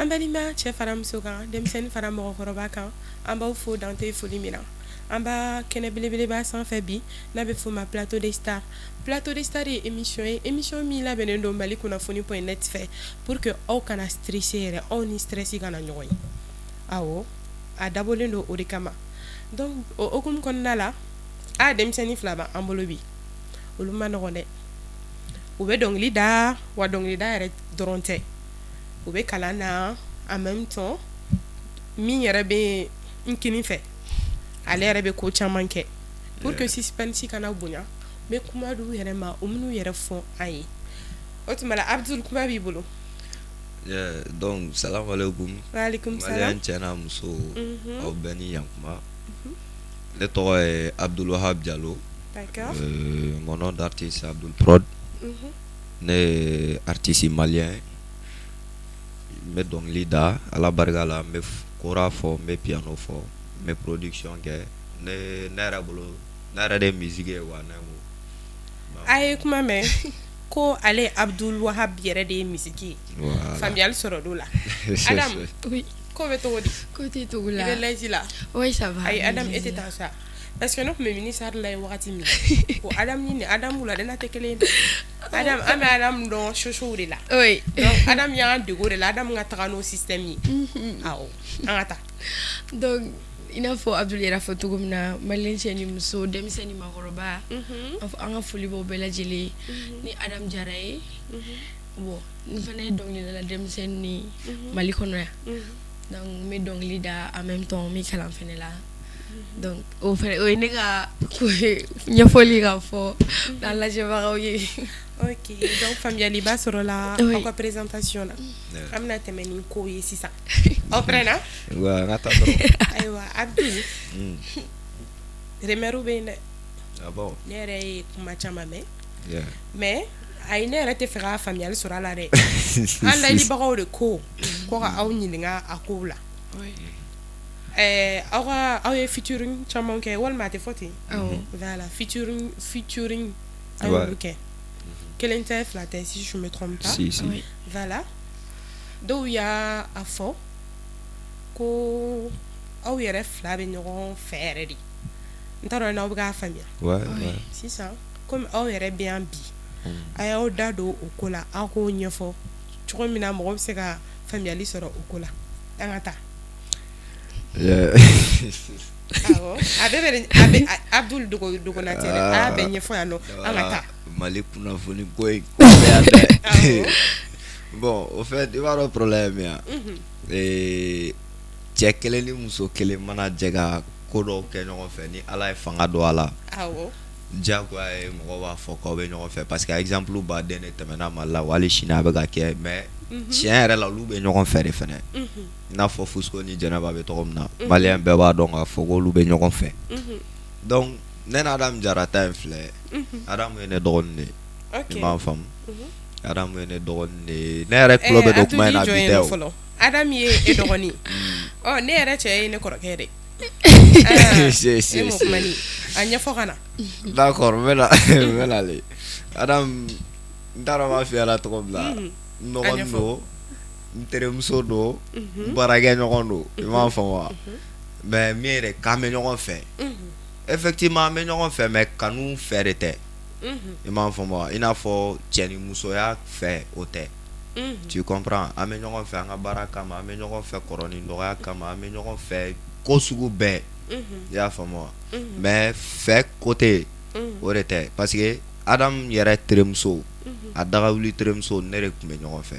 an balima cɛ fara muso kan denmisɛnnin fara mɔgɔkɔrɔba kan an b'aw fo dante foli min na an b'a kɛnɛ belebeleba sanfɛ bi n'a bɛ f'o ma plateau de star ye émission min labɛnnen don Mali kunnafoni.net fɛ pour que aw kana stresser yɛrɛ aw ni stress kana ɲɔgɔn ye awɔ a dabɔlen don o de kama donc o hokumu kɔnɔna la denmisɛnnin fila b'an bolo bi olu ma nɔgɔn dɛ u bɛ dɔnkili da wa dɔnkili da yɛrɛ dɔrɔn tɛ u bɛ kalan na en même temps min yɛrɛ bɛ n kini fɛ ale yɛrɛ bɛ ko caman kɛ pour que suspense kana bonya n bɛ kuma d'u yɛrɛ ma u minnu yɛrɛ fɔ an ye o tuma la Abdul kuma b'i bolo donc salam alaikum waalaikum salam Malien cɛ n'a muso aw bɛɛ ni yankuma ne tɔgɔ ye Abdul Wahab Diallo d'accord mon nom d'artiste c'est Abdul Prod ne ye artiste malien n bɛ dɔnkili da ala barika la n bɛ kora fɔ n bɛ piano fɔ n bɛ production kɛ ne yɛrɛ bolo ne yɛrɛ de ye musique ye wa ne ko a ye kuma mɛn ko ale Abdul Wahab yɛrɛ de ye musique ye faamuyali sɔrɔ l'o la Adam ko bɛ cogo di ko tɛ cogo la i bɛ lɛji la oui ça va ayi Adam e tɛ taa sa parce que ne tun bɛ ministère la ye wagati min o Adam ni Adam la dena tɛ kelen ye Adam an bɛ Adam dɔn shoshow de la oui donc Adam y'an dego de la Adam ka taga n'o système ye awɔ an ka taa donc i n'a fɔ Abdul yɛrɛ fɔ cogo min na maliyɛn cɛ ni muso denmisɛn ni maakɔrɔba an ka foli b'o bɛɛ lajɛlen ni Adam Jara ye bon n fana ye dɔnkilidala denmisɛn ni Mali kɔnɔ yan donc n bɛ dɔnkili da en même temps n bɛ kalan fana la donc o ye ne ka ɲɛfɔli ka fɔ n'an lajɛbagaw ye ok donc faamuyali b'a sɔrɔ la aw ka présentation na an bɛna tɛmɛ ni kow ye sisan aw prêt na wa n ka taa dɔrɔn ayiwa Abdul remɛruw bɛ yen dɛ ah bon ne yɛrɛ ye kuma caman mɛn yeah mais ayi ne yɛrɛ tɛ fɛ ka faamuyali sɔrɔ a la dɛ an layibagaw de ko ka aw ɲininka a kow la aw ye featuring caman kɛ walima a tɛ fɔ ten voilà featuring a y'olu kɛ kelen tɛ fila tɛ si je me trompe pas si voilà dɔw y'a fɔ ko aw yɛrɛ fila bɛ ɲɔgɔn fɛ yɛrɛ de n t'a dɔn n'aw bɛ k'a faamuya sisan komi aw yɛrɛ bɛ yan bi a y'aw da don o ko la aw k'o ɲɛfɔ cogo min na mɔgɔ bɛ se ka faamuyali sɔrɔ o ko la an ka taa awɔ a bɛ Abdul dogona tɛ dɛ a bɛ ɲɛfɔ yan nɔ an ka taa Mali kunnafoni ko ye ko bɛɛ yan dɛ bon au fait i b'a dɔn problème min cɛ kelen ni muso kelen mana jɛ ka ko dɔw kɛ ɲɔgɔn fɛ ni Ala ye fanga don a la awɔ diyagoya ye mɔgɔ b'a fɔ k'aw bɛ ɲɔgɔn fɛ parce que exemple baden de tɛmɛna Mali la wali sini a bɛ ka kɛ mais tiɲɛ yɛrɛ la olu bɛ ɲɔgɔn fɛ de fɛnɛ i n'a fɔ Fusco ni Jɛnɛba bɛ tɔgɔ min na maliyɛn bɛɛ b'a dɔn k'a fɔ k'olu bɛ ɲɔgɔn fɛ donc ne na Adam Jara ta in filɛ Adam ye ne dɔgɔnin de ye i m'a faamu Adam ye ne dɔgɔnin de ye ne yɛrɛ tulo bɛ don kuma in na bi tɛ o Adam ye e dɔgɔnin ne yɛrɛ cɛ ye ne kɔrɔkɛ de a ɲɛfɔ ka na d'accord n bɛ nale Adam n t'a dɔn n b'a f'i ɲɛna cogo min na n dɔgɔnin don n terimuso don n baarakɛɲɔgɔn don i m'a faamu wa mais min yɛrɛ k'an bɛ ɲɔgɔn fɛ effectivement an bɛ ɲɔgɔn fɛ mais kanu fɛ de tɛ i m'a faamu wa i n'a fɔ cɛ ni musoya fɛ o tɛ tu comprends an bɛ ɲɔgɔn fɛ an ka baara kama an bɛ ɲɔgɔn fɛ kɔrɔ ni dɔgɔya kama an bɛ ɲɔgɔn fɛ ko sugu bɛɛ i y'a faamu wa mais fɛ côté o de tɛ parce que Adam yɛrɛ terimuso a dagawuli terimuso ne de tun bɛ ɲɔgɔn fɛ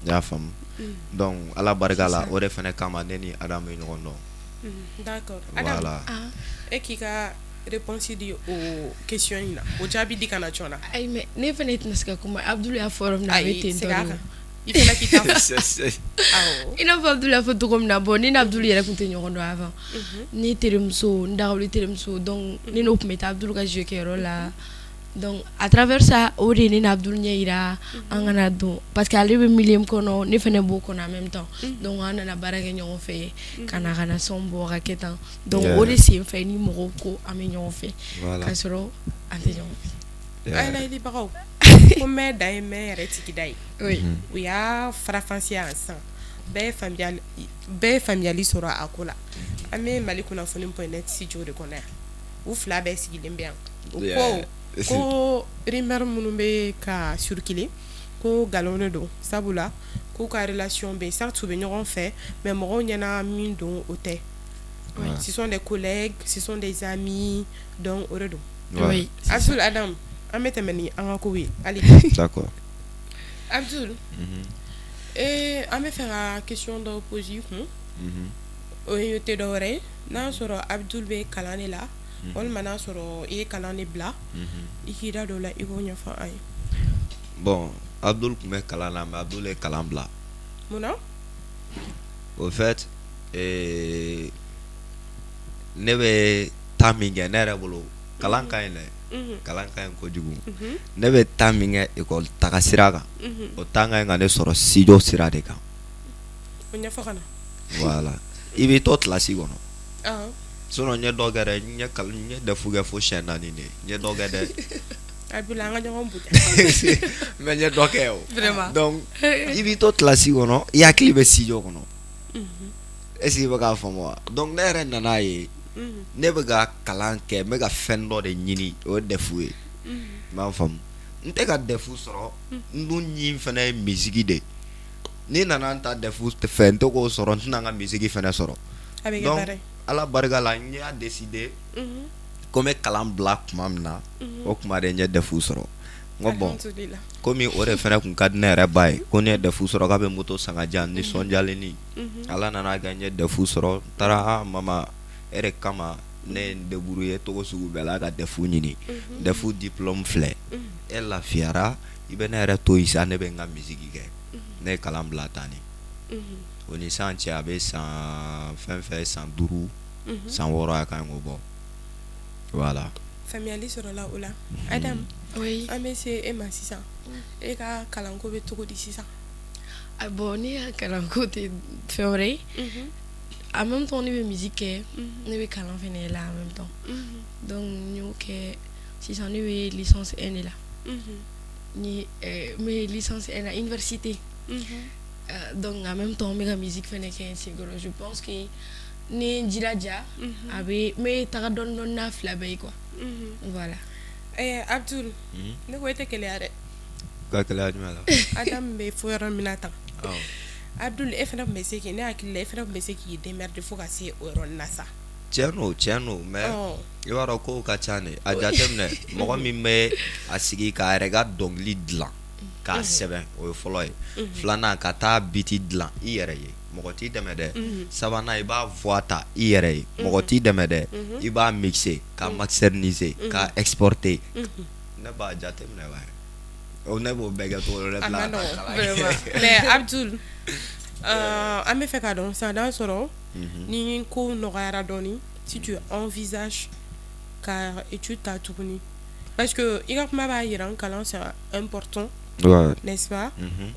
i y'a faamu donc ala barika la o de fɛnɛ kama ne ni Adam bɛ ɲɔgɔn dɔn d'accord voilà e k'i ka réponse di o question in na o jaabi di kana jɔn na ayi mais ne fana tɛna se ka kuma Abdul y'a fɔ yɔrɔ min na a bɛ ten tɔ i fana k'i ta fɔ i n'a fɔ Abdul y'a fɔ cogo min na bon ni Abdul yɛrɛ tun tɛ ɲɔgɔn dɔn avant ne terimuso n dagawuli terimuso donc ne n'o tun bɛ taa Abdul ka jeu kɛyɔrɔ la donc à travers ça o de ye ne ni Abdul ɲɛ yira an kana don parce que ale bɛ milieu min kɔnɔ ne fana b'o kɔnɔ en même temps donc an nana baara kɛ ɲɔgɔn fɛ ka na son bɔ ka kɛ tan donc o de sen fɛ ni mɔgɔw ko an bɛ ɲɔgɔn fɛ k'a sɔrɔ an tɛ ɲɔgɔn fɛ an layibagaw ko mɛ da ye mɛ yɛrɛ tigi da ye u y'a farafansiya san bɛɛ faamuyali sɔrɔ a ko la an bɛ mali kunnafoni.net studio de kɔnɔ yan u fila bɛɛ sigilen bɛ yan u ko rumeur minnu bɛ ka circuler ko galon de don sabula k'u ka relation bɛ certes u bɛ ɲɔgɔn fɛ mais mɔgɔw ɲɛna min don o tɛ ce sont des collègues ce sont des amis donc o de don Abdul Adam an bɛ tɛmɛ ni an ka kow ye hali d'accord Abdul an bɛ fɛ ka question dɔ poser i kun o ye tɛ dɔ wɛrɛ ye n'a sɔrɔ Abdul bɛ kalan de la walima n'a sɔrɔ i ye kalan de bila i k'i da don o la i k'o ɲɛfɔ an ye. Bon, Abdul tun bɛ kalan na mais Abdul ye kalan bila. Mun na? Au fait ne bɛ temps min kɛ ne yɛrɛ bolo kalan ka ɲi dɛ kalan ka ɲi kojugu ne bɛ temps min kɛ école taga sira kan o temps ka ɲi ka ne sɔrɔ studio sira de kan. O ɲɛfɔ ka na. Voilà i bɛ to classe kɔnɔ sinon n ye dɔ kɛ dɛ n ye defu kɛ fo siɲɛ 4 de n ye dɔ kɛ dɛ. Abdul an ka ɲɔgɔn bonya. Mais n ye dɔ kɛ o. Vraiment. Donc i bɛ to classe kɔnɔ i hakili bɛ studio kɔnɔ. Est-ce que i bɛ k'a faamu wa donc ne yɛrɛ nana ye ne bɛ ka kalan kɛ n bɛ ka fɛn dɔ de ɲini o ye defu ye n b'a faamu n tɛ ka defu sɔrɔ n dun ɲin fana ye musique de ni nana n ta defu fɛ n tɛ k'o sɔrɔ n tɛna n ka musique fana sɔrɔ donc ala barika la n y'a décider ko n bɛ kalan bila tuma min na o tuma de n ye defu sɔrɔ n ko bon komi o de fana tun ka di ne yɛrɛ ba ye ko ni ye defu sɔrɔ k'a bɛ moto san ka di yan nisɔndiyalen ala nana kɛ n ye defu sɔrɔ n taara mama e de kama ne ye n débrouiller togo sugu bɛɛ la ka defu ɲini defu diplôme filɛ e lafiyara i bɛ ne yɛrɛ to yen sa ne bɛ n ka musique kɛ ne ye kalan bila tan de o ni san cɛ a bɛ san fɛn fɛn san 5 san 6 a kan k'o bɔ voilà. Faamuyali sɔrɔla o la Adam an bɛ se e ma sisan e ka kalanko bɛ cogo di sisan. Bon ne ka kalanko tɛ fɛn wɛrɛ ye en même temps ne bɛ musique kɛ ne bɛ kalan fɛnɛ la en même temps donc n y'o kɛ sisan ne bɛ licence 1 de la n bɛ licence 1 na université donc en même temps n bɛ ka musique fɛnɛ kɛ segɔrɔ je pense que ni n jilaja a bɛ n bɛ taga dɔɔni dɔɔni n'a fila bɛɛ ye quoi voilà. Abdul ne ko e tɛ keleya dɛ. Ka keleya jumɛn la. Adam bɛ fɔ yɔrɔ min na tan Abdul e fana tun bɛ se k'i ne hakili la e fana tun bɛ se k'i démerder fo ka se o yɔrɔ na sa. Tiɲɛ don mais i b'a dɔn kow ka ca ne a jateminɛ mɔgɔ min bɛ a sigi k'a yɛrɛ ka dɔnkili dilan k'a sɛbɛn o ye fɔlɔ ye filanan ka taa biti dilan i yɛrɛ ye mɔgɔ t'i dɛmɛ dɛ sabanan i b'a voix ta i yɛrɛ ye mɔgɔ t'i dɛmɛ dɛ i b'a mixer k'a masterniser k'a exporter ne b'a jateminɛ wa ne b'o bɛɛ kɛ cogo dɔ la mais Abdul an bɛ fɛ ka dɔn sisan n'a sɔrɔ ni ko nɔgɔyara dɔɔni si tu envisages ka étude ta tuguni parce que i ka kuma b'a yira n kalan c'est important n'est-ce pas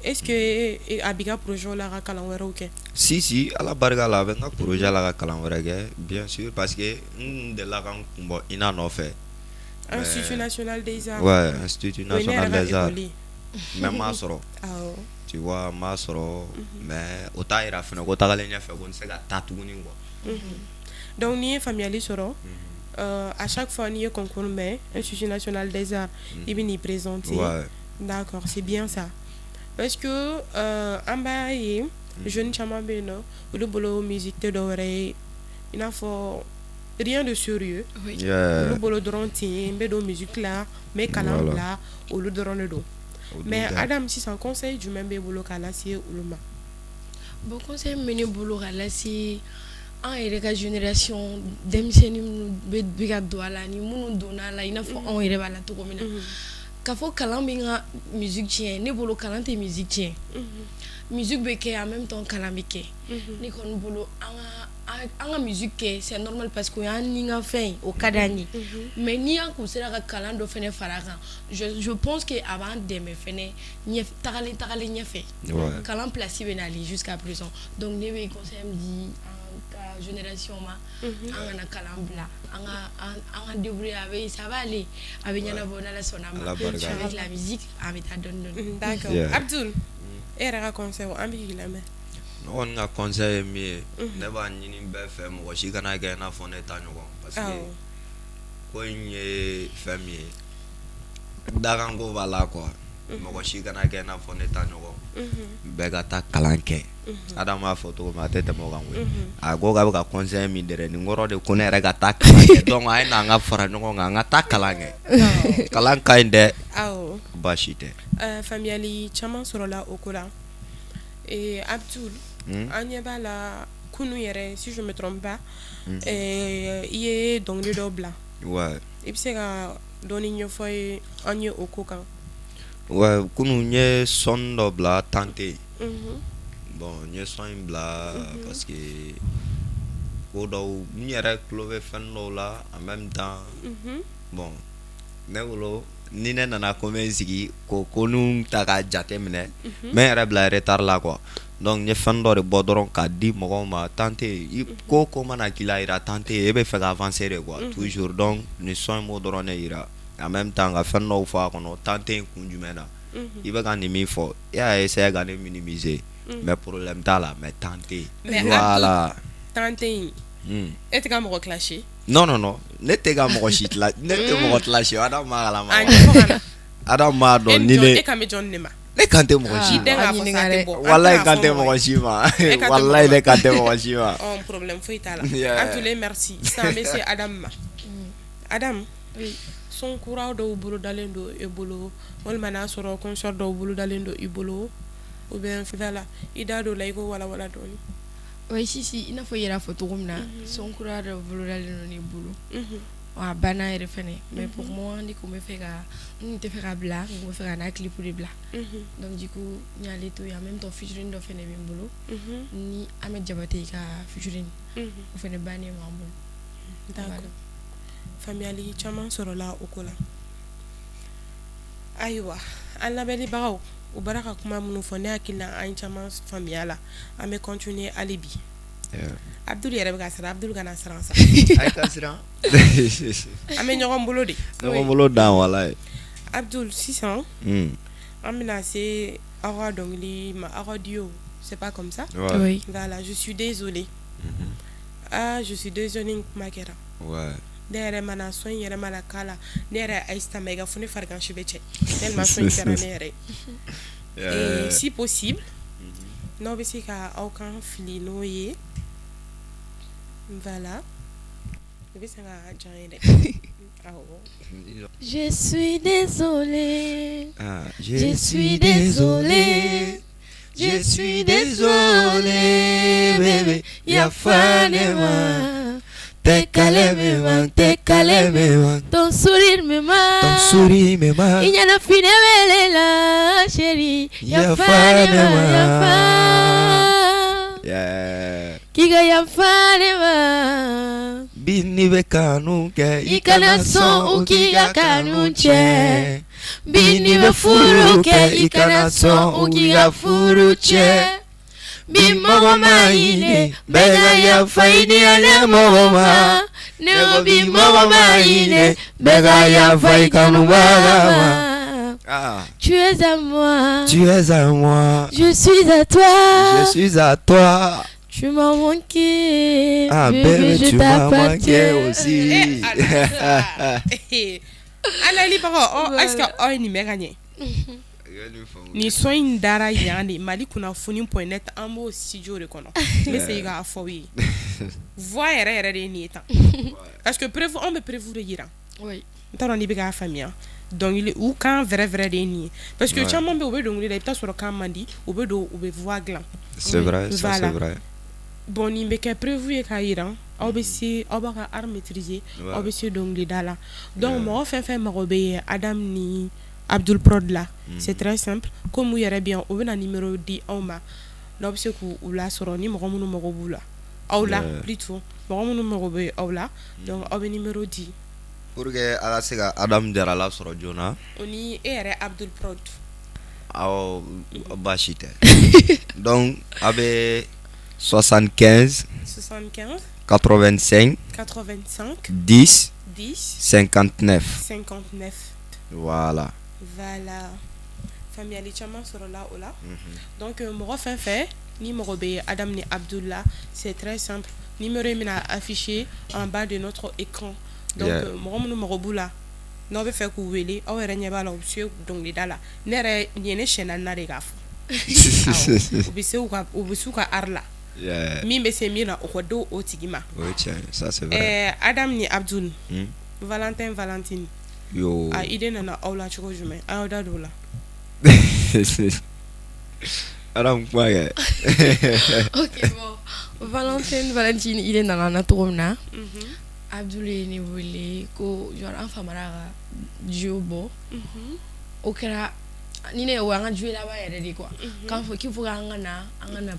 est-ce que a b'i ka projet la ka kalan wɛrɛw kɛ. Si ala barika la a bɛ n ka projet la ka kalan wɛrɛ kɛ bien sûr parce que n delila ka n kun bɔ INA nɔfɛ. Institut national des arts. Ouais, Institut national des arts. Mais m'a sɔrɔ. Tu vois m'a sɔrɔ mais o t'a yira fana ko tagalen ɲɛfɛ ko n se ka taa tuguni quoi. Donc n'i ye faamuyali sɔrɔ à chaque fois n'i ye concours mɛn Institut national des arts i bɛ n'i présenter. D'accord, c'est bien ça. Parce que an b'a ye jeunes caman bɛ yen nɔ olu bolo musique tɛ dɔ wɛrɛ ye i n'a fɔ rien de sérieux olu bolo dɔrɔn ten n bɛ don musique la n bɛ kalan bila olu dɔrɔn de don mais Adam sisan conseil jumɛn b'e bolo k'a lase olu ma. Bon conseil min bɛ ne bolo k'a lase an yɛrɛ ka génération denmisɛnnin minnu bɛ ka don a la ni minnu donna a la i n'a fɔ anw yɛrɛ b'a la cogo min na k'a fɔ kalan bɛ n ka musique tiɲɛ ne bolo kalan tɛ musique tiɲɛ musique bɛ kɛ en même temps kalan bɛ kɛ ne kɔni bolo an ka musique kɛ c'est normal parce que o y'an ni ka fɛn ye o ka d'an ye mais ni an kun sera ka kalan dɔ fɛnɛ fara kan je pense que a b'an dɛmɛ fɛnɛ tagalen ɲɛfɛ kalan place bɛ n'ale jusqu'à présent donc ne bɛ conseil min di ka génération ma an kana kalan bila an ka débrouiller avec ça va aller a bɛ ɲɛnabɔ n'Ala sɔnna ma avec la musique a bɛ taa dɔɔni dɔɔni. D'accord Abdul e yɛrɛ ka conseil an bɛ k'i lamɛn. On a conseillé mieux. Ne b'a ɲini bɛɛ fɛ mɔgɔ si kana kɛ i n'a fɔ ne ta ɲɔgɔn parce que ko in ye fɛn min ye dakanko b'a la quoi mɔgɔ si kana kɛ i n'a fɔ ne ta ɲɔgɔn bɛɛ ka taa kalan kɛ Adama b'a fɔ cogo min a tɛ tɛmɛ o kan koyi a ko k'a bɛ ka conseil min dɛrɛ nin kɔrɔ de ko ne yɛrɛ ka taa kalan kɛ donc a ye n'an ka fara ɲɔgɔn kan an ka taa kalan kɛ kalan ka ɲi dɛ baasi tɛ faamuyali caman sɔrɔla o ko la Abdul an ɲɛ b'a la kunu yɛrɛ si je me trompe pas i ye dɔnkili dɔ bila i bɛ se ka dɔɔni ɲɛfɔ ye an ye o ko kan kunu n ye sɔnni dɔ bila tante bon n ye sɔn in bila parce que ko dɔw n yɛrɛ tulo bɛ fɛn dɔw la en même temps bon ne bolo ni ne nana ko n bɛ n sigi ko nun ta ka jate minɛ n bɛ n yɛrɛ bila retard la quoi donc n ye fɛn dɔ de bɔ dɔrɔn k'a di mɔgɔw ma tante ko ko mana k'i la yira tante e bɛ fɛ ka avancer de quoi toujours donc ni sɔn in b'o dɔrɔn de yira en même temps ka fɛn dɔw fɔ a kɔnɔ tante in kun jumɛn na i bɛ ka nin min fɔ e y'a essayer ka ne minimiser mais problème t'a la mais tante voilà tante in e tɛ ka mɔgɔ clasher non ne tɛ ka mɔgɔ si ne tɛ mɔgɔ clasher Adam m'a kalama Adam m'a dɔn ni ne e kan bɛ jɔn de ma ne kan tɛ mɔgɔ si ma wallahi kan tɛ mɔgɔ si ma wallahi ne kan tɛ mɔgɔ si ma problème foyi t'a la Abdoulaye merci sisan an bɛ se Adam ma Adam son kura dɔw bolodalen don e bolo walima n'a sɔrɔ concert dɔw bolodalen don i bolo ou bien voilà i da don la i ko walawala dɔɔni oui si i n'a fɔ i yɛrɛ fɔ cogo min na son kura dɔw bolodalen don i bolo a banna yɛrɛ fɛnɛ mais pour moi ni ko n bɛ fɛ ka n tɛ fɛ ka bila n bɛ fɛ ka n'a clip de bila donc du coup n y'ale to yen en même temps featuring dɔ fɛnɛ bɛ n bolo ni Ahmed Diabaté ka featuring o fɛnɛ bannen b'an bolo d'accord faamuyali caman sɔrɔla o ko la ayiwa an lamɛnibagaw u bɔra ka kuma minnu fɔ ne hakili la an ye caman faamuya la an bɛ continuer hali bi Abdul yɛrɛ bɛ ka siran Abdul kana siran sa a ye ka siran an bɛ ɲɔgɔn bolo de ɲɔgɔn bolo dan walayi Abdul sisan an bɛna se aw ka dɔnkili ma aw ka duo c'est pas comme ça oui voilà je suis désolée je suis désolée ni kuma kɛra ne yɛrɛ mana sɔn in yɛrɛ mana k'a la ne yɛrɛ Aïssa ma i ka fo ne farigan si bɛ cɛ tellement sɔn in kɛra ne yɛrɛ si possible n'aw bɛ se ka aw kan fili n'o ye voilà i bɛ se ka jan ye dɛ je suis désolée je suis désolée je suis désolée bébé yafa ne ma te calme man ton sourire me manque il y a la fine belle la chérie yafa ne ma kiga yafa ne ma bini be kanu ke ikana son ukiga kanu che bini be furu ke ikana son ukiga furu che bi mogo ma ine bega ya faini ale mogo ma nego bi mogo ma ine bega ya fai kanu baga tu es à moi je suis à toi tu m'as manqué bébé je t'as manqué aussi alali baga est-ce que o ni mega nye ni sɔn in dara yan de Mali kunnafoni.net an b'o studio de kɔnɔ n bɛ se k'a fɔ ye voix yɛrɛ de ye nin ye tan parce que prévu an bɛ prévu de yira n t'a dɔn n'i bɛ k'a faamuya dɔnkili u kan vrai de ye nin ye parce que caman bɛ u bɛ dɔnkili la i bɛ taa sɔrɔ kan man di u bɛ don u bɛ voix dilan c'est vrai ça c'est vrai bon nin bɛ kɛ prévu ye k'a yira aw bɛ se aw b'a ka art maîtriser aw bɛ se dɔnkilida la donc mɔgɔ fɛn fɛn mago bɛ Adam ni Abdul Prod là c'est très simple comme u yɛrɛ bien u bɛna numéro di aw ma n'aw bɛ se k'u lasɔrɔ ni mɔgɔ minnu mago b'u la aw la plutôt mɔgɔ minnu mago bɛ aw la donc aw bɛ numéro di pour que a ka se ka Adam Jara lasɔrɔ joona o ni e yɛrɛ Abdul Prod awɔ baasi tɛ donc a bɛ 75 85 10 59 59 voilà faamuyali caman sɔrɔla o la donc mɔgɔ fɛn fɛn ni mɔgɔ bɛ Adam ni Abdul la c'est très simple numéro in bɛna affiché en bas de notre écran donc mɔgɔ minnu mɔgɔ b'u la n'aw bɛ fɛ k'u wele aw yɛrɛ ɲɛ b'a la u bɛ se dɔnkilida la ne yɛrɛ nin ye ne siɲɛ 4nan de k'a fɔ u bɛ se u ka art la min bɛ se min na o ka di o tigi ma ça c'est vrai Adam ni Abdul Valentin Valentine a idée nana aw la cogo jumɛn a y'aw da don o la Adam kuma kɛ ok bon Valentin Valentine idée nana na cogo min na Abdul ye ne wele ko genre an famara ka duo bɔ o kɛra ni ne ye o an ka duo laban yɛrɛ de quoi k'an fɔ qu'il faut k'an ka na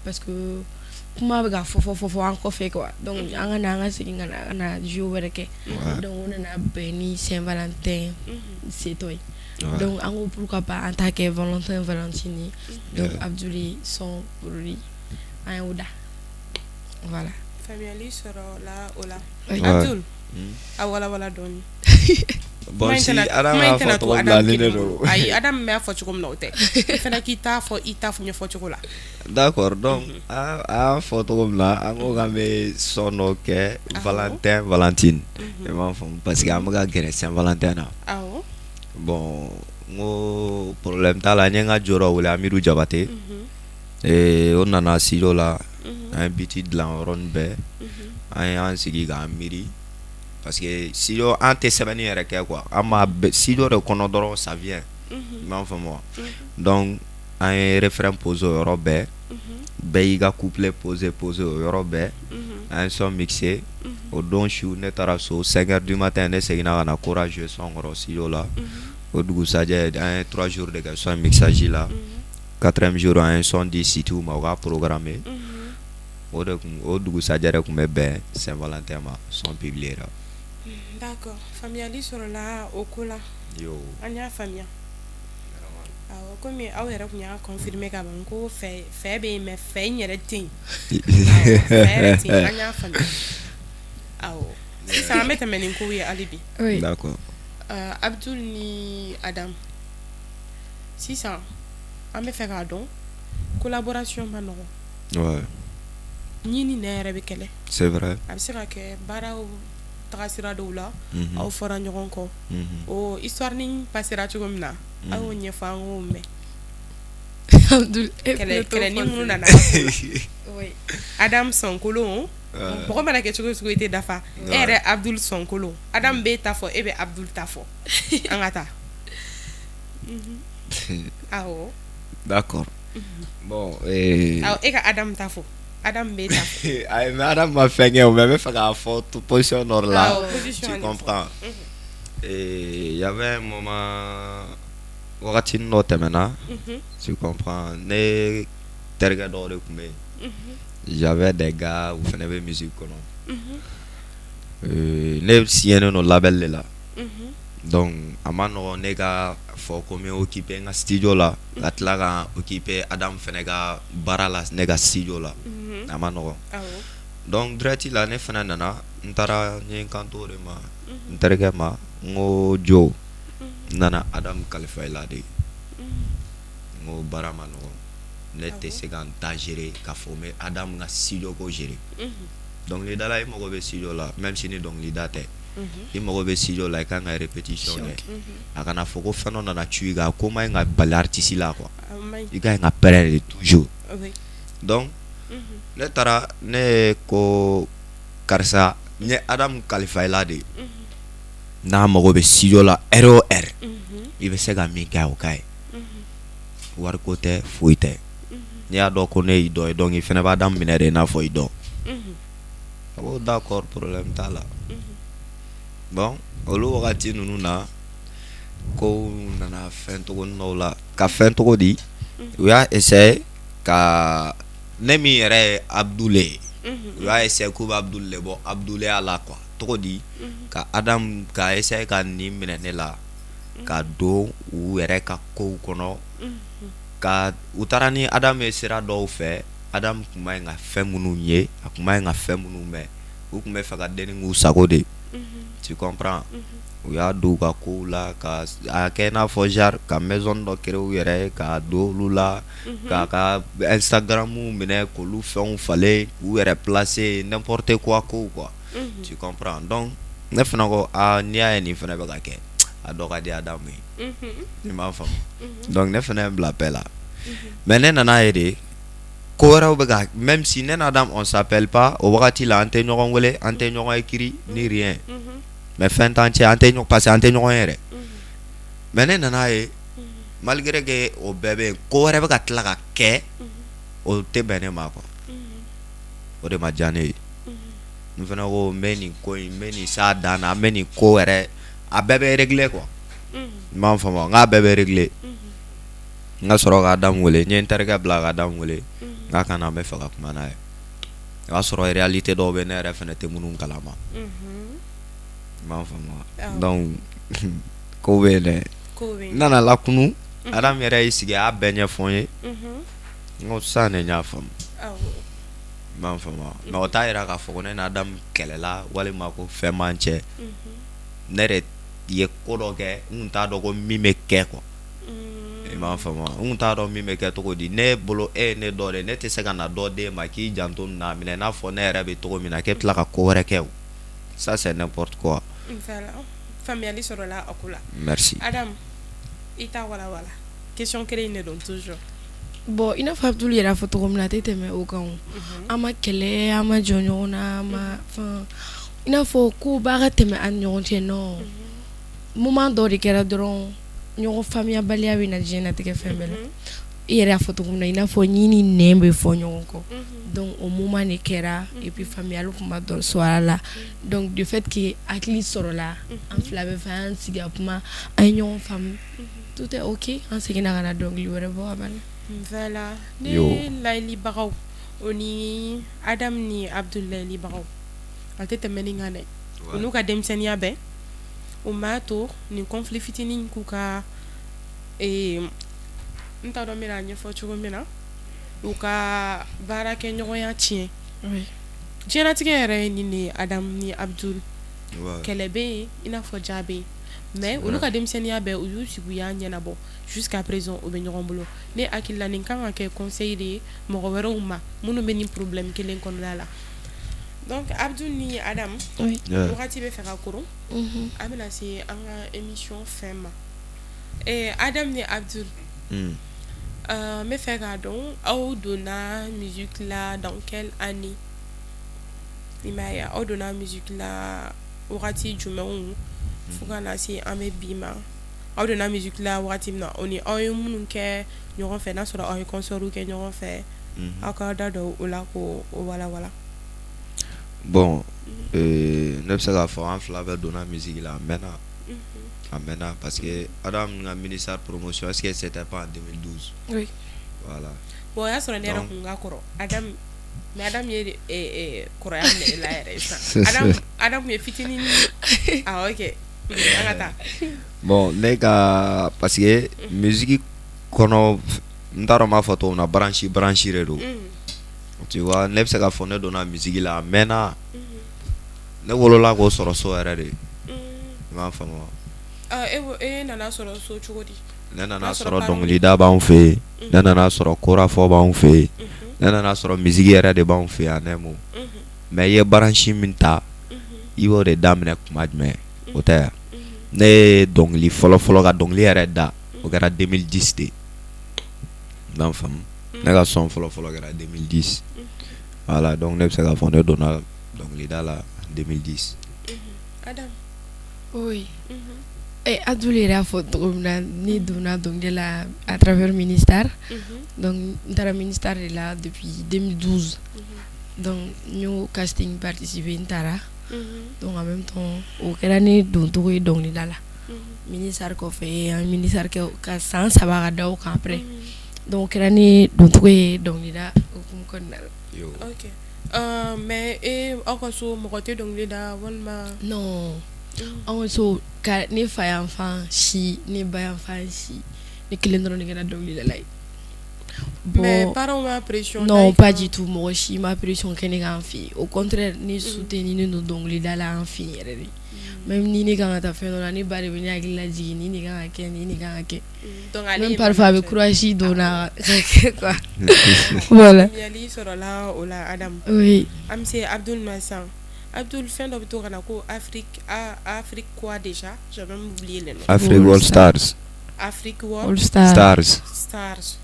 parce que kuma bɛ ka fɔ an kɔfɛ quoi donc an ka segin ka na duo wɛrɛ kɛ donc o nana bɛn ni Saint Valentin setɔ ye donc an ko pourquoi pas an t'a kɛ Valentin Valentine ye donc Abdul ye son pour lui an y'o da voilà faamuyali sɔrɔ la o la Abdul a walawala dɔɔni bon si Adam y'a fɔ cogo min na ni ne don ayi Adam bɛ fɔ cogo min na o tɛ i fana k'i ta fɔ i ta ɲɛfɔ cogo la d'accord donc a y'a fɔ cogo min na an ko k'an bɛ son dɔ kɛ Valentin Valentine i m'a faamu parce que an bɛ ka gɛrɛ Saint Valentin na bon n ko problème t'a la n ye n ka jɔyɔrɔ wele Amidu Jabate o nana studio la an ye biti dilan yɔrɔnin bɛɛ an y'an sigi k'an miiri parce que studio an tɛ sɛbɛnni yɛrɛ kɛ quoi an b'a studio de kɔnɔ dɔrɔn ça vient i m'a faamu wa donc an ye refrain posé o yɔrɔ bɛɛ bɛɛ y'i ka couplet posé o yɔrɔ bɛɛ an ye son mixé o don su ne taara so 5h du matin ne seginna ka na Kora jouer son kɔrɔ studio la o dugusajɛ an ye 3 jours de kɛ son mixage la 4e jour an ye son di sitiw ma o ka programmer o dugusajɛ de tun bɛ bɛn Saint Valentin ma son publié la d'accord faamuyali sɔrɔla o ko la an y'a faamuya awɔ komi aw yɛrɛ tun y'a confirmer ka ban ko fɛ bɛ yen mais fɛ in yɛrɛ tɛ yen fɛ yɛrɛ tɛ yen an y'a faamuya awɔ sisan an bɛ tɛmɛ ni kow ye hali bi d'accord Abdul ni Adam sisan an bɛ fɛ k'a dɔn collaboration ma nɔgɔn ni ne yɛrɛ bɛ kɛlɛ c'est vrai a bɛ se ka kɛ baaraw taga sira dɔw la aw fɔra ɲɔgɔn kɔ o histoire ni passera cogo min na aw y'o ɲɛfɔ an k'o mɛn kɛlɛ ni minnu nana Adam sɔnkolon mɔgɔ mana kɛ cogo cogo i tɛ dafa e yɛrɛ Abdul sɔnkolon Adam b'e ta fɔ e bɛ Abdul ta fɔ an ka taa awɔ d'accord bon awɔ e ka Adam ta fɔ Adam b'e ta fɔ mais Adam ma fɛn kɛ o mais n bɛ fɛ k'a fɔ position dɔ la tu comprends y avait un moment wagati dɔ tɛmɛna tu comprends ne terikɛ dɔw de tun bɛ yen j'avais des gars u fana bɛ musique kɔnɔ ne signé no label de la donc a ma nɔgɔn ne ka fɔ ko n bɛ occupé n ka studio la ka tila ka occupé Adam fana ka baara la ne ka studio la a ma nɔgɔn donc direct la ne fana nana n taara n ye n kanto de ma n terikɛ ma n ko Jo n nana Adam kalifa i la de n ko baara ma nɔgɔn ne tɛ se ka n ta gérer k'a fɔ n bɛ Adam ka studio ko gérer dɔnkilidala i mago bɛ studio la même si ni dɔnkilida tɛ i mago bɛ studio la i kan ka répétition kɛ a kana fɔ ko fɛn dɔ nana cu i kan ko ma ɲi ka bali artiste la quoi i ka ɲi ka pɛrɛn de toujours donc ne taara ne ko karisa n ye Adam kalifa i la de n'a mago bɛ studio la heure o heure i bɛ se ka min kɛ o k'a ye wariko tɛ foyi tɛ n'i y'a dɔn ko ne y'i dɔn ye donc i fana b'a daminɛ de i n'a fɔ i dɔn a ko d'accord problème t'a la bon olu wagati ninnu na ko nana fɛn togo dɔw la ka fɛn togo di u y'a essayer ka ne min yɛrɛ ye Abdul ye u y'a essayer k'u bɛ Abdul le bɔ Abduleya la quoi togo di ka Adam ka essayer ka nin minɛ ne la ka don u yɛrɛ ka kow kɔnɔ ka u taara ni Adam ye sira dɔw fɛ Adam tun ma ɲi ka fɛn minnu ye a tun ma ɲi ka fɛn minnu mɛn u tun bɛ fɛ ka denni k'u sago de tu comprends u y'a don u ka kow la ka a kɛ n'a fɔ genre ka maison dɔ créer u yɛrɛ ye k'a don olu la k'a ka Instagramu minɛ k'olu fɛnw falen k'u yɛrɛ placer n'importe quoi kow quoi tu comprends donc ne fana ko n'i y'a ye nin fana bɛ ka kɛ a dɔ ka di Adamu ye i m'a faamu donc ne fana ye n bila bɛɛ la mais ne nana ye de ko wɛrɛw bɛ ka même si ne n'Adam on s'appelle pas o wagati la an tɛ ɲɔgɔn wele an tɛ ɲɔgɔn écrit ni rien mais fɛn t'an cɛ an tɛ ɲɔgɔn parce que an tɛ ɲɔgɔn yɛrɛ mais ne nana ye malgré que o bɛɛ bɛ yen ko wɛrɛ bɛ ka tila ka kɛ o tɛ bɛn ne ma quoi o de ma diya ne ye n fana ko n bɛ nin ko in n bɛ nin s'a dan na n bɛ nin ko wɛrɛ a bɛɛ bɛ régler quoi n m'a faamu n k'a bɛɛ bɛ régler n ka sɔrɔ ka Adamu wele n ye n terikɛ bila ka Adamu wele n k'a ka na n bɛ fɛ ka kuma n'a ye o y'a sɔrɔ réalité dɔw bɛ ne yɛrɛ fana tɛ minnu kalama n m'a faamu donc ko bɛ yen dɛ n nana lakunu Adamu yɛrɛ y'i sigi a y'a bɛɛ ɲɛfɔ n ye n ko sisan ne y'a faamu n m'a faamu mais o t'a yira k'a fɔ ko ne n'Adamu kɛlɛla walima ko fɛn m'an cɛ ne yɛrɛ ye ko dɔ kɛ n kun t'a dɔn ko min bɛ kɛ quoi i m'a faamu n kun t'a dɔn min bɛ kɛ cogo di ne bolo e ye ne dɔ de ne tɛ se ka na dɔ d'e ma k'i janto nin na a minɛ n'a fɔ ne yɛrɛ bɛ cogo min na k'e tila ka ko wɛrɛ kɛ o ça c'est n'importe quoi. Faamuyali sɔrɔla a ko la. Merci. Adamu i t'a walawala question kelen in de don toujours. Bon i n'a fɔ Abdul yɛrɛ y'a fɔ cogo min na a tɛ tɛmɛ o kan o an ma kɛlɛ an ma jɔ ɲɔgɔn na an ma fɛn i n'a fɔ ko b'a ka tɛmɛ an ni ɲɔgɔn cɛ non moment dɔ de kɛra dɔrɔn ɲɔgɔn faamuyabaliya bɛ na diɲɛlatigɛ fɛn bɛɛ la i yɛrɛ y'a fɔ cogo min na i n'a fɔ ɲi ni nɛn bɛ fɔ ɲɔgɔn kɔ donc o moment de kɛra et puis faamuyali tun ma dɔn sɔrɔ a la donc du fait que hakili sɔrɔla an fila bɛɛ fɛ an y'an sigi ka kuma an ye ɲɔgɔn faamu tout est ok an seginna ka na dɔnkili wɛrɛ bɔ ka bana. Voilà ne layilibagaw o ni Adamu ni Abdul layilibagaw a tɛ tɛmɛ nin kan dɛ o n'u ka denmisɛnniya bɛɛ o m'a to nin conflit fitinin k'u ka n t'a dɔn n bɛna ɲɛfɔ cogo min na u ka baarakɛɲɔgɔnya tiɲɛ diɲɛlatigɛ yɛrɛ ye nin de ye Adamu ni Abdul kɛlɛ bɛ yen i n'a fɔ ja bɛ yen mais olu ka denmisɛnniya bɛɛ u y'u sigi u y'a ɲɛnabɔ jusqu'à présent o bɛ ɲɔgɔn bolo ne hakili la nin kan ka kɛ conseil de ye mɔgɔ wɛrɛw ma minnu bɛ nin problème kelen kɔnɔna la donc Abdul ni Adamu wagati bɛ fɛ ka koron an bɛna se an ka émission fin ma Adamu ni Abdul n bɛ fɛ k'a dɔn aw donna musique la dans quelle année i m'a ye aw donna musique la wagati jumɛnw fo ka na se an bɛ bi ma aw donna musique la wagati min na o ni aw ye minnu kɛ ɲɔgɔn fɛ n'a sɔrɔ aw ye concert kɛ ɲɔgɔn fɛ aw ka da don o la k'o walawala. Bon ne bɛ se k'a fɔ an fila bɛɛ donna musique la a mɛnna parce que Adamu ka ministère promotion est-ce que c'était pas en 2012. Oui. Voilà. Bon o y'a sɔrɔ ne yɛrɛ kun ka kɔrɔ Adamu mais Adamu ye kɔrɔya minɛ la yɛrɛ sisan Adamu ye fitinin ok an ka taa. Bon ne ka parce que musique kɔnɔ n t'a dɔn n b'a fɔ cogo min na branche de don tu vois ne bɛ se k'a fɔ ne donna musique la a mɛnna ne wolola k'o sɔrɔ so yɛrɛ de i m'a faamu wa. E nana sɔrɔ so cogo di. Ne nana sɔrɔ dɔnkilida b'anw fɛ yen ne nana sɔrɔ korafɔ b'anw fɛ yen ne nana sɔrɔ musique yɛrɛ de b'anw fɛ yan ne mo mais i ye branche min ta i b'o de daminɛ kuma jumɛn o tɛ yan ne ye dɔnkili fɔlɔ ka dɔnkili yɛrɛ da o kɛra 2010 de i b'a faamu ne ka son fɔlɔ kɛra 2010 voilà donc ne bɛ se k'a fɔ ne donna dɔnkilida la 2010. Adamu. Oui. Abdul yɛrɛ y'a fɔ cogo min na ne donna dɔnkili la à travers ministère donc n taara ministère de la depuis 2012 donc n y'o casting participer n taara donc en même temps o kɛra ne doncogo ye dɔnkilida la ministère kɔfɛ an ministère kɛ ka san 3 ka da o kan après donc o kɛra ne doncogo ye dɔnkilida okumu kɔnɔna la. Ok mais aw ka so mɔgɔ tɛ dɔnkilida walima. Non anw ka so ka ne fa y'an fan si ne ba y'an fan si ne kelen dɔrɔn de kɛra dɔnkilidala ye. Mais parents ma pression. Non pas du tout mɔgɔ si ma pression kɛ ne k'an fɛ yen au contraire ne soutenir ne don dɔnkilida la an fɛ yen yɛrɛ de. même ni ne kan ka taa fɛn dɔ la ne ba de bɛ ne hakili lajigin ni kan ka kɛ ni kan ka kɛ donc même parfois a bɛ courage don na ka kɛ quoi voilà faamuyali sɔrɔla o la Adam oui an bɛ se Abdul ma sisan Abdul fɛn dɔ bɛ to ka na ko Afrique quoi déjà j'ai même oublié le nom Afrique World Stars. Afrique All World Stars Stars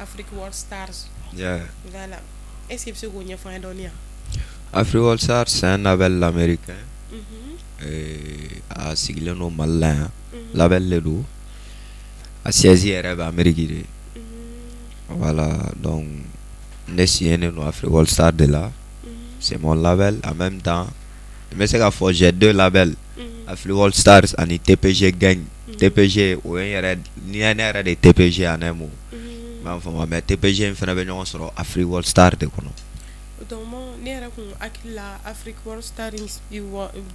Afrique World Stars Yeah. voilà est-ce que tu peux qu'on y a fait un donné Afrique World Stars, c'est un label américain. A sigilé no malin. Label le do. A saisi Arab Amérique. Voilà, donc Nessienne no Afrique World Stars de là. C'est mon label en même temps. Mais c'est qu'à fois j'ai deux labels. Afrique World Stars et TPG Gang. TPG ou ni un era de TPG en un mot. Mais TPG in fana be ɲɔgɔn sɔrɔ Afrique World Star de kɔnɔ. donc ne yɛrɛ kun hakili la Afrique World Star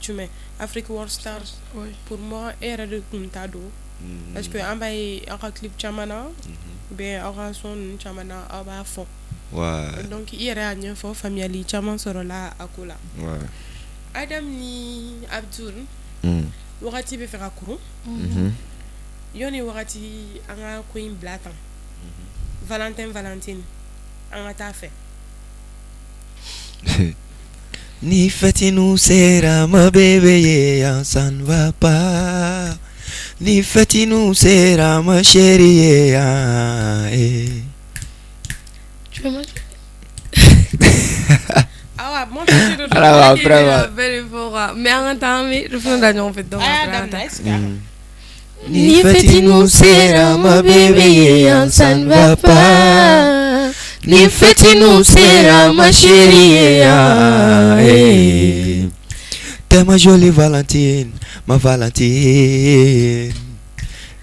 jumɛn Afrique World Star pour moi e yɛrɛ de kun t'a dɔn parce que an b'a ye aw ka clip caman na bɛn aw ka son ninnu caman na aw b'a fɔ donc i yɛrɛ y'a ɲɛfɔ faamuyali caman sɔrɔla a ko la Adam ni Abdul wagati bɛ fɛ ka kurun yɔni wagati an ka ko in bila tan Valentine an ka taa fɛ Ni fête nous sera ma bébé ça ne va pas. Ni fête nous sera ma chérie tu veux manger ah ouais moi je te alors après mais en temps mais je fais d'ailleurs en fait donc Ni fête nous sera ma bébé ça ne va pas. Ni fête nous sera ma chérie T'es ma jolie Valentine, ma Valentine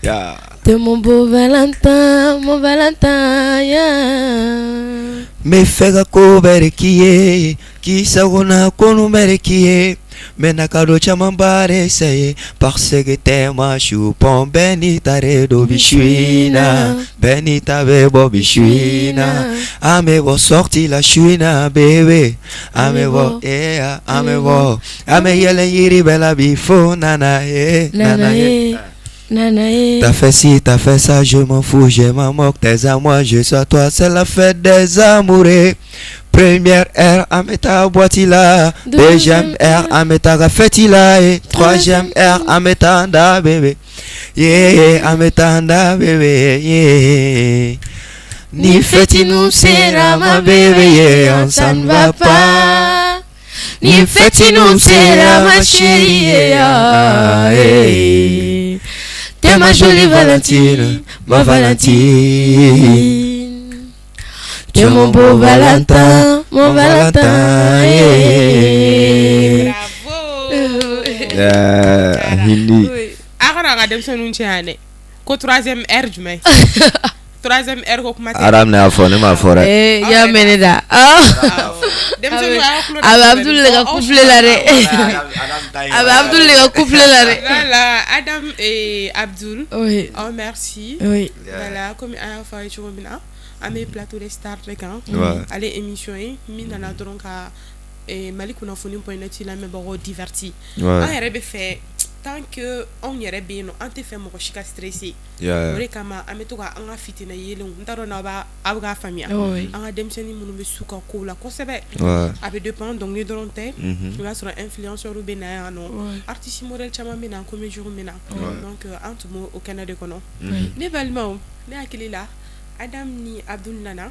yeah. T'es mon beau Valentin, mon Valentin yeah. Me fega ko bere kiye ki sagona konu bere kiye mena kado chaman bare saye parce que t'es ma choupon benita redo bichuina benita bebo bichuina ame bo sorti la chouina bébé ame bo ame bo ame yele yiri bela bifo nana nana t'as fait ci, t'as fait ça, je m'en fous, je m'en moque, t'es à moi, je suis à toi, c'est la fête des amoureux. Première R, ameta boitila, deuxième R, ameta rafetila, et troisième R, ameta anda bébé, yeah, ameta anda bébé, yeah. Ni fête nous sera ma bébé, yeah, ça ne va pas. Ni fête nous sera ma chérie, yeah, yeah. T'es ma jolie Valentine, ma Valentine. T'es mon beau Valentin, mon Valentin. Bravo. Hindi. Akara ka denmisɛnninw cɛ yan dɛ ko troisième R jumɛn troisième R ko kuma tɛ Adam ne y'a fɔ ne m'a fɔ dɛ. y'a mɛn ne da denmisɛnninw a y'a tulo a bɛ Abdul le ka couple la dɛ a bɛ Abdul le ka couple la dɛ voilà Adam et Abdul oui oh merci oui voilà comme an y'a fɔ a ye cogo min na an bɛ plateau de star de kan ale émission ye min nana dɔrɔn ka Mali kunnafoni point net lamɛnbagaw diverti an yɛrɛ bɛ fɛ tant que anw yɛrɛ bɛ yen nɔ an tɛ fɛ mɔgɔ si ka stressé o de kama an bɛ to ka an ka fitinɛ yelenw n t'a dɔn n'aw b'a k'a faamuya an ka denmisɛnnin minnu bɛ su ka kow la kosɛbɛ a bɛ dépend dɔnkili dɔrɔn tɛ i b'a sɔrɔ influenceurs bɛ na yan nɔ artiste modèle caman bɛ na comédiens bɛ na donc an tun b'o kɛnɛ de kɔnɔ ne balimaw ne hakili la Adam ni Abdul nana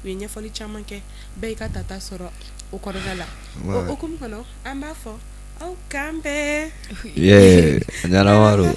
u ye ɲɛfɔli caman kɛ bɛɛ y'i ka tata sɔrɔ o kɔrɔda la o hokumu kɔnɔ an b'a fɔ aw kan bɛɛ ɲanama don